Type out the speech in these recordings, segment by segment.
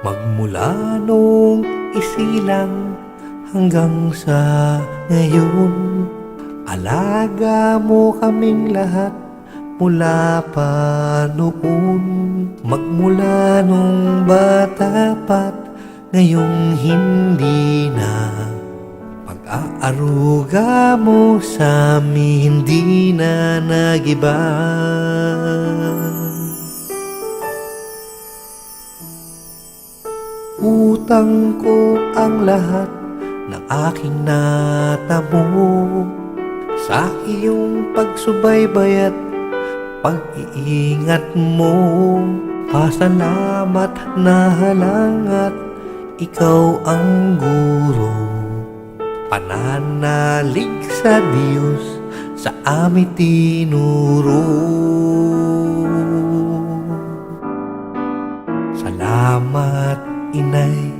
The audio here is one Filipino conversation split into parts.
Magmula nung isilang hanggang sa ngayon, alaga mo kaming lahat mula pa noon. Magmula nung bata pa't ngayong hindi na, pag-aaruga mo sa amin hindi na nagiba. Utang ko ang lahat ng aking natamo sa iyong pagsubaybay at pag-iingat mo. Pasalamat na halangat ikaw ang guro, pananalig sa Diyos sa amin tinuro. Salamat Inay,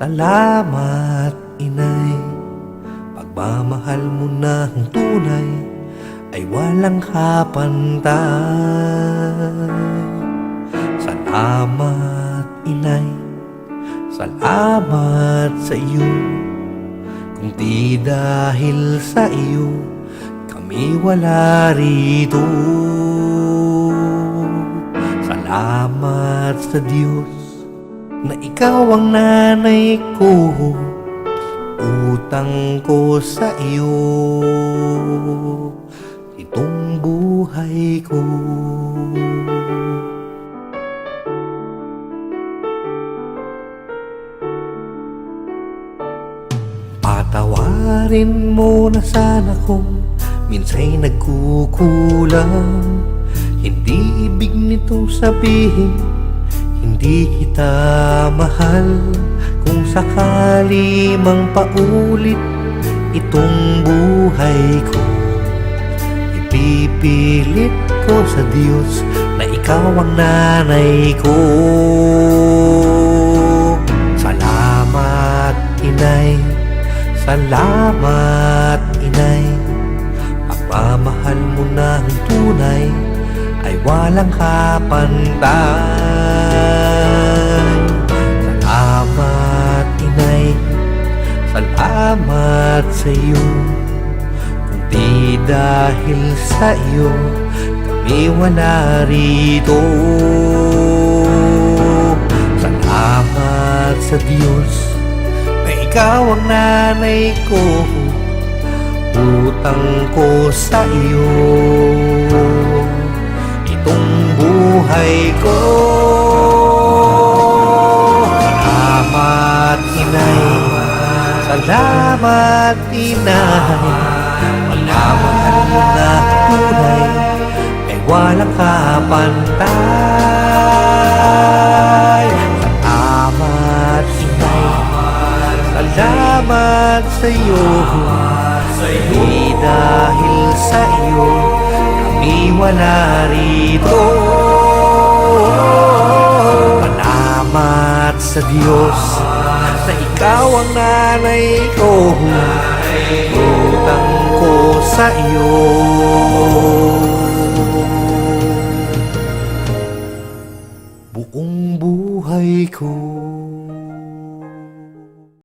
salamat Inay, pagmamahal mo na ang tunay ay walang kapantay. Salamat Inay, salamat sa iyo, kung di dahil sa iyo kami wala rito. Salamat sa Diyos na ikaw ang nanay ko, utang ko sa iyo itong buhay ko. Patawarin mo na sana kung minsa'y nagkukulang. Hindi ibig nitong sabihin hindi kita mahal. Kung sakali mang paulit itong buhay ko, ipipilit ko sa Diyos na ikaw ang nanay ko. Salamat Inay, salamat Inay, pagmamahal mo na ang tunay ay walang kapantay. Salamat Inay, salamat sa iyo, kung di dahil sa iyo kami wala rito. Salamat sa Diyos na ikaw ang nanay ko, utang ko sa iyo itong buhay ko. Salamat Inay, salamat Inay, pagmamahal mo na tunay ay walang kapantay. Salamat Inay, salamat sa iyo, di dahil sa iyo kami wala rito. Salamat sa Diyos na ikaw ang nanay ko, utang ko sa iyo buong buhay ko.